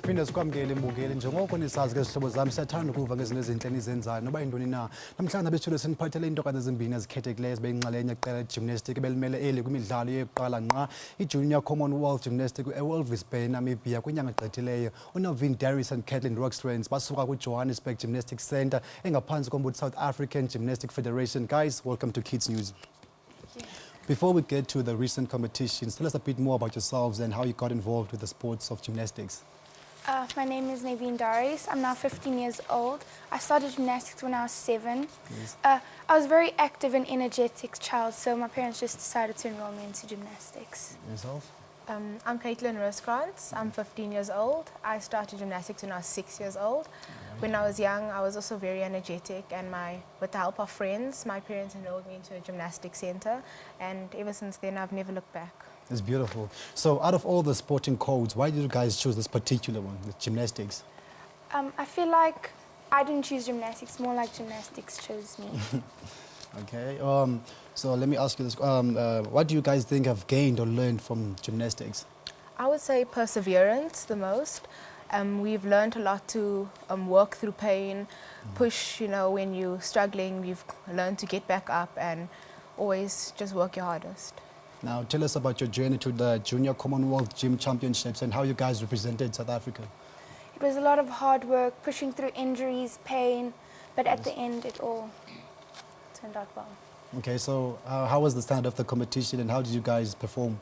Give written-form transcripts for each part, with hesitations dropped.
siphinde sikwamukele imbukeli njengoko nisazi ke sihlobo zami siyathanda ukuva ngezinto ezinhle nizenzayo noba yintoni na. Namhlanje abesithulo siniphathele iintokana ezimbini ezikhethekileyo zibe yinxalenye yeqela legymnastic ebelimele eli kwimidlalo yeqala nqa i-Junior Commonwealth Gymnastic eWalvis Bay Namibia kwinyanga egqithileyo. Unovin Darius and Kathleen Rockstrand basuka kwiJohannesburg Gymnastics Centre engaphantsi kombutho South African Gymnastic Federation. Guys, welcome to Kids News. Before we get to the recent competitions, tell us a bit more about yourselves and how you got involved with the sports of gymnastics. My name is Novin Darius. I'm now 15 years old. I started gymnastics when I was 7. Yes. I was a very active and energetic child, so my parents just decided to enroll me into gymnastics. Yourself? I'm Kathleen Roskranz. I'm 15 years old. I started gymnastics when I was 6 years old. When I was young, I was also very energetic, and with the help of friends, my parents enrolled me into a gymnastics center, and ever since then, I've never looked back. It's beautiful. So out of all the sporting codes, why did you guys choose this particular one, the gymnastics? I feel like I didn't choose gymnastics, more like gymnastics chose me. Okay, so let me ask you this. What do you guys think have gained or learned from gymnastics? I would say perseverance the most. We've learned a lot to work through pain, push, when you're struggling, you've learned to get back up and always just work your hardest. Now tell us about your journey to the Junior Commonwealth Gym Championships and how you guys represented South Africa. It was a lot of hard work, pushing through injuries, pain, but at the end it all turned out well. Okay, so how was the standard of the competition and how did you guys perform?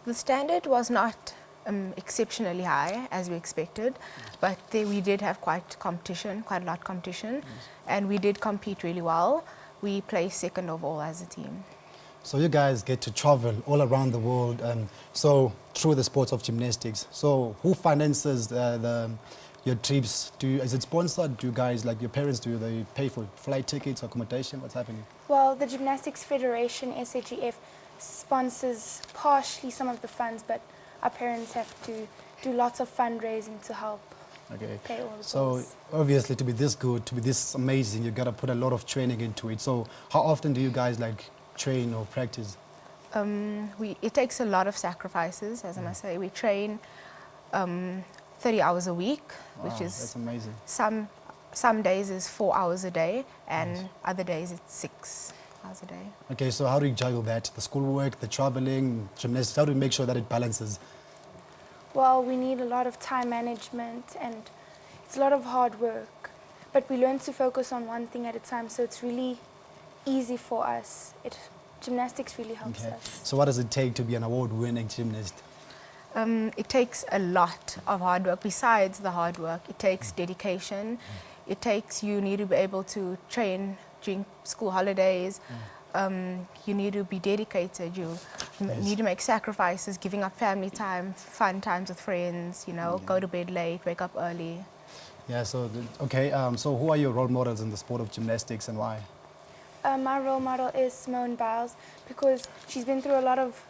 The standard was not exceptionally high as we expected, but we did have quite a lot of competition, and we did compete really well. We placed second overall as a team. So you guys get to travel all around the world, so through the sports of gymnastics. So who finances your trips? Is it sponsored? Do you guys, like your parents, do they pay for flight tickets, accommodation? What's happening? Well, the Gymnastics Federation, SAGF, sponsors partially some of the funds, but our parents have to do lots of fundraising to help pay all the bills. Obviously to be this good, to be this amazing, you got to put a lot of training into it. So how often do you guys train or practice? It takes a lot of sacrifices, as I must say. We train 30 hours a week, which is that's amazing. Some days is 4 hours a day, and other days it's 6 hours a day. Okay, so how do you juggle that? The schoolwork, the traveling, gymnastics, how do you make sure that it balances? Well, we need a lot of time management and it's a lot of hard work, but we learn to focus on one thing at a time, so it's really easy for us. Gymnastics really helps us. So what does it take to be an award-winning gymnast? It takes a lot of hard work. Besides the hard work, it takes dedication. You need to be able to train during school holidays. You need to be dedicated. You need to make sacrifices, giving up family time, fun times with friends, go to bed late, wake up early. Yeah, so who are your role models in the sport of gymnastics and why? My role model is Simone Biles because she's been through a lot of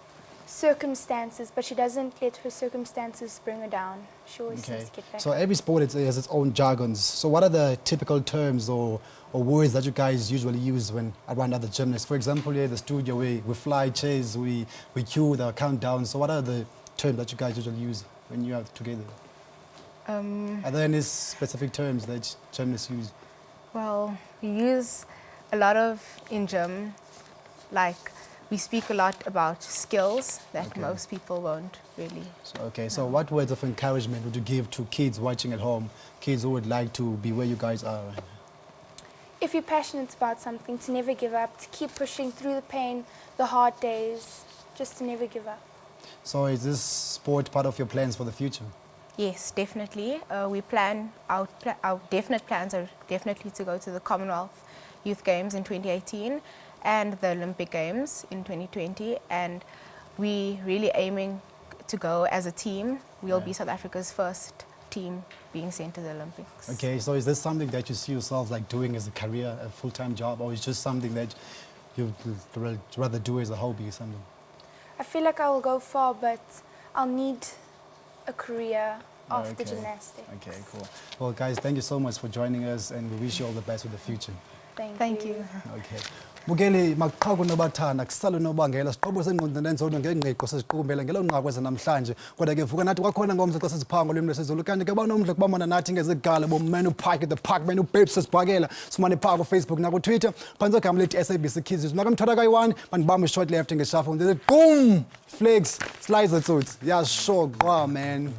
circumstances, but she doesn't let her circumstances bring her down. She always seems to get back. So every sport has its own jargons. So what are the typical terms or words that you guys usually use when around other gymnasts? For example, here in the studio, we fly, chase, we cue the countdown. So what are the terms that you guys usually use when you are together? Are there any specific terms that gymnasts use? Well, we use a lot of in gym, we speak a lot about skills that most people won't really. So what words of encouragement would you give to kids watching at home, kids who would like to be where you guys are? If you're passionate about something, to never give up, to keep pushing through the pain, the hard days, just to never give up. So is this sport part of your plans for the future? Yes, definitely. Our definite plans are definitely to go to the Commonwealth Youth Games in 2018 and the Olympic Games in 2020, and we really aiming to go as a team. We'll be South Africa's first team being sent to the Olympics. Okay, so is this something that you see yourself doing as a career, a full-time job, or is it just something that you'd rather do as a hobby or something? I feel like I will go far, but I'll need a career after gymnastics. Okay, cool. Well, guys, thank you so much for joining us, and we wish you all the best with the future. Thank you. Okay. Bukeli maqhaku nobathana kusalo nobangela siqobo sengqondo nenzondo ngengqiqo sesiqukumbela ngelo nqakweza namhlanje kodwa ke vuka nathi kwakhona ngomso xa sesiphango lwimi lwesiZulu kanti ke banomdla kubamana nathi ngezigala bomman upark at the park man ubabes sesibhakela simane phaa Facebook naku Twitter phantsi kwegama lethi SABC Kids nakamthwala kayi-1 bandibamba short left ngeshafu boom flex slides tsotsi yeah sure man